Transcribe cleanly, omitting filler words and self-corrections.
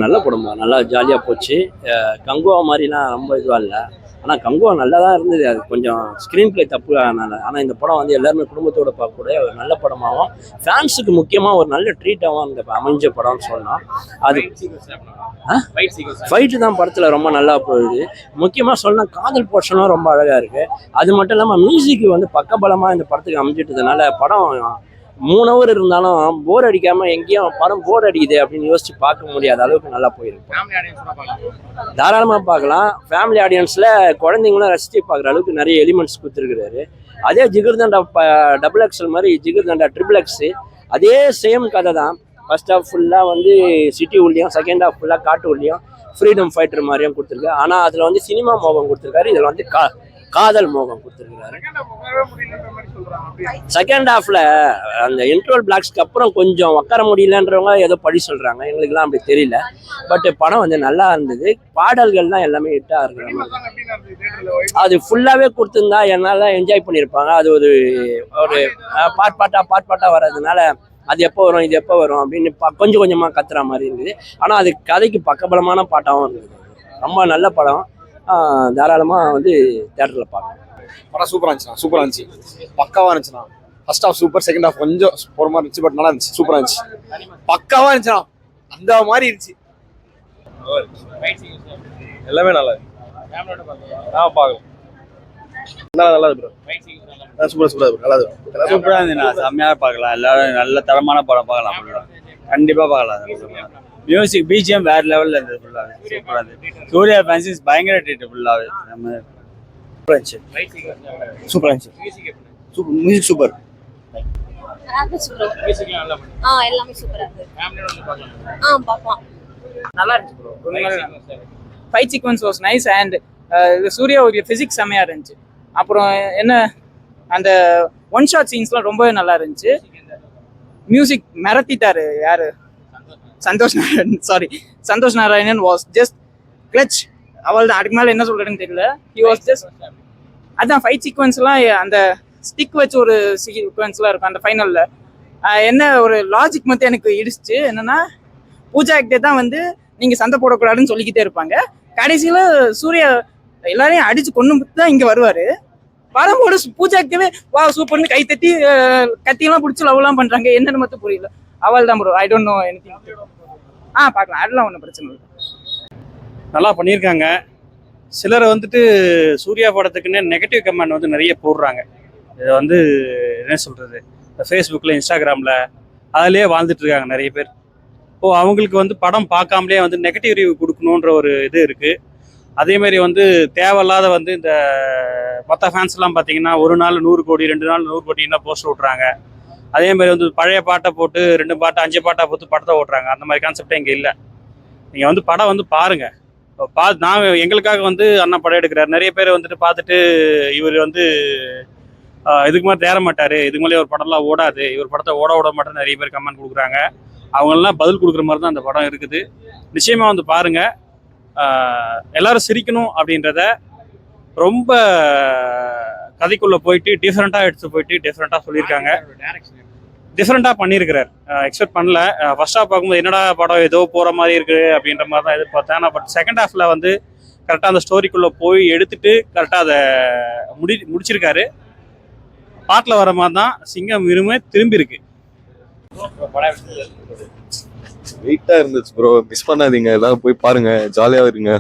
நல்ல படமா நல்லா ஜாலியாக போச்சு. கங்குவா மாதிரிலாம் ரொம்ப இதுவாக இல்லை. ஆனால் கங்குவா நல்லா தான் இருந்தது. அது கொஞ்சம் ஸ்க்ரீன் பிளே தப்பு அதனால். ஆனால் இந்த படம் வந்து எல்லாருமே குடும்பத்தோடு பார்க்கக்கூடிய ஒரு நல்ல படமாகவும் ஃபேன்ஸுக்கு முக்கியமாக ஒரு நல்ல ட்ரீட்டாகவும் அந்த அமைஞ்ச படம்னு சொல்லலாம். அது ஃபைட்டு தான் படத்தில் ரொம்ப நல்லா போகுது. முக்கியமாக சொல்லலாம் காதல் போர்ஷனும் ரொம்ப அழகாக இருக்குது. அது மட்டும் இல்லாமல் மியூசிக் வந்து பக்கபலமாக இந்த படத்துக்கு அமைஞ்சிட்டதுனால படம் 3 ஹவர் இருந்தாலும் போர் அடிக்காமல் எங்கேயும் படம் போர் அடிக்குது அப்படின்னு யோசிச்சு பார்க்க முடியாத அளவுக்கு நல்லா போயிருக்கு. தாராளமாக பார்க்கலாம். ஃபேமிலி ஆடியன்ஸில் குழந்தைங்களும் ரசித்து பார்க்குற அளவுக்கு நிறைய எலிமெண்ட்ஸ் கொடுத்துருக்குறாரு. அதே ஜிகர்தண்டா டபுள் எக்ஸல் மாதிரி ஜிகர்தண்டா ட்ரிபிள் எக்ஸு அதே சேம் கதை தான். ஃபர்ஸ்ட் ஹாஃப் ஃபுல்லாக வந்து சிட்டி உள்ளியும், செகண்ட் ஹாஃப் ஃபுல்லாக காட்டு உள்ளியும் ஃப்ரீடம் ஃபைட்டர் மாதிரியும் கொடுத்துருக்காரு. ஆனால் அதில் வந்து சினிமா மோகம் கொடுத்துருக்காரு, இதில் வந்து காதல் மோகம் கொடுத்துருக்காரு. செகண்ட் ஹாஃப்ல அந்த இன்ட்ரோல் பிளாக்ஸ்க்கு அப்புறம் கொஞ்சம் உட்கார முடியலன்றவங்க ஏதோ படி சொல்றாங்க, எங்களுக்குலாம் அப்படி தெரியல. பட் படம் வந்து நல்லா இருந்தது. பாடல்கள் தான் எல்லாமே ஹிட்டா இருக்கிறாங்க. அது ஃபுல்லாவே கொடுத்துருந்தா என்னால என்ஜாய் பண்ணியிருப்பாங்க. அது ஒரு ஒரு பாட் பாட்டா வர்றதுனால அது எப்போ வரும் இது எப்போ வரும் அப்படின்னு கொஞ்சம் கொஞ்சமாக கத்துற மாதிரி இருந்தது. ஆனால் அது கதைக்கு பக்கபலமான பாட்டாகவும் இருந்தது. ரொம்ப நல்ல படம். தாராளமாக வந்து தியேட்டரில் பார்க்கணும். படம் சூப்பராக இருந்துச்சு. பக்காவாக இருந்துச்சுண்ணா. First half super, second half கொஞ்சம் போகிற மாதிரி இருந்துச்சு. பட் நல்லா இருந்துச்சு, சூப்பராக இருந்துச்சு, பக்காவாக இருந்துச்சுண்ணா. அந்த மாதிரி இருந்துச்சு. எல்லாமே நல்லா இருக்கு. பார்க்கலாம். நல்லா இருக்கு ப்ரோ. சூப்பராக இருந்துச்சுண்ணா. செம்மையாக பார்க்கலாம். எல்லாரும் நல்ல தரமான படம் பார்க்கலாம். கண்டிப்பாக பார்க்கலாம். மியூசிக் பிஜிஎம் வேற லெவலில் இருந்தது. ஃபுல்லாக சூப்பராக இருந்தது. சூர்யா ஃபேன்ஸிஸ் பயங்கர ட்ரீட். ஃபுல்லாகவே நம்ம சூப்பராக இருந்துச்சு. Music super. எல்லாமே சூப்பரா இருக்கு. பார்க்கலாம். நல்லா இருந்துச்சு bro. Fight sequence was nice and Suriya ஒரு ஃபிசிக்ஸ் செம்மையா இருந்துச்சு. அப்புறம் என்ன அந்த ஒன் ஷாட் சீன்ஸ்லாம் ரொம்ப நல்லா இருந்துச்சு. மியூசிக் மிரட்டிட்டாரு யாரு, Santhosh Narayanan was just clutch. அவள் தான். அதுக்கு மேலே என்ன சொல்றதுன்னு தெரியல. ஹி வாஸ் ஜஸ்ட் அதான் ஃபைட் சீக்வன்ஸ்லாம் அந்த ஸ்டிக் வச்சு ஒரு சீக்வன்ஸ்லாம் இருக்கும் அந்த ஃபைனலில். என்ன ஒரு லாஜிக் மட்டும் எனக்கு இடிச்சு என்னன்னா, பூஜா ஆக்டே தான் வந்து நீங்கள் சண்டை போடக்கூடாதுன்னு சொல்லிக்கிட்டே இருப்பாங்க. கடைசியில் சூர்யா எல்லாரையும் அடிச்சு கொண்டு தான் இங்கே வருவார். வரும்போது பூஜா ஆக்டவே வா சூப்பர்னு கை தட்டி கத்தியெல்லாம் பிடிச்சி லவ்லாம் பண்ணுறாங்க. என்னன்னு மட்டும் புரியல. அவள் தான் bro. I don't know anything. பார்க்கலாம். அதெல்லாம் ஒன்றும் பிரச்சனை இல்லை. நல்லா பண்ணியிருக்காங்க. சிலர் வந்துட்டு சூர்யா படத்துக்குன்னு நெகட்டிவ் கமெண்ட் வந்து நிறைய போடுறாங்க. இதை வந்து என்ன சொல்கிறது, ஃபேஸ்புக்கில் இன்ஸ்டாகிராமில் அதிலே வாழ்ந்துட்டு இருக்காங்க நிறைய பேர். அவங்களுக்கு வந்து படம் பார்க்காமலே வந்து நெகட்டிவ் ரிவ்யூ கொடுக்கணுன்ற ஒரு இது இருக்குது. அதேமாரி வந்து தேவையில்லாத வந்து இந்த மற்ற ஃபேன்ஸ்லாம் பார்த்தீங்கன்னா ஒரு நாள் 100 கோடி 2 நாள் 100 கோடின்னா போஸ்டர் விட்றாங்க. அதேமாதிரி வந்து பழைய பாட்டை போட்டு 2 பாட்டு 5 பாட்டை போட்டு படத்தை ஓட்டுறாங்க. அந்த மாதிரி கான்செப்டே இங்கே இல்லை. நீங்கள் வந்து படம் வந்து பாருங்கள். நான் எங்களுக்காக வந்து அண்ணா படம் எடுக்கிறார். நிறைய பேர் வந்துட்டு பார்த்துட்டு இவர் வந்து இதுக்கு மாதிரி தேர மாட்டார், இதுக்கு மேலே ஒரு படம்லாம் ஓடாது, இவர் படத்தை ஓட மாட்டேன்னு நிறைய பேர் கமெண்ட் கொடுக்குறாங்க. அவங்களெலாம் பதில் கொடுக்குற மாதிரி தான் அந்த படம் இருக்குது. நிச்சயமாக வந்து பாருங்கள். எல்லாரும் சிரிக்கணும் அப்படின்றத ரொம்ப கதைக்குள்ளே போயிட்டு டிஃப்ரெண்ட்டாக எடுத்து போயிட்டு டிஃப்ரெண்ட்டாக சொல்லியிருக்காங்க. டிஃப்ரெண்ட்டாக பண்ணியிருக்கிறார். எக்ஸ்பெக்ட் பண்ணல. ஃபர்ஸ்ட் ஹாஃப் பார்க்கும்போது என்னடா படம் ஏதோ போகிற மாதிரி இருக்குது அப்படின்ற மாதிரி தான் எதிர்பார்த்தேன். ஆனால் பட் செகண்ட் ஹாஃபில் வந்து கரெக்டாக அந்த ஸ்டோரிக்குள்ளே போய் எடுத்துட்டு கரெக்டாக அதை முடிச்சிருக்காரு. பாட்டில் வர மாதிரி தான் சிங்கம் விரும்ப திரும்பி இருக்கு. வெயிட்டாக இருந்துச்சு ப்ரோ. மிஸ் பண்ணாதீங்க, எல்லாரும் போய் பாருங்க, ஜாலியாக இருங்க.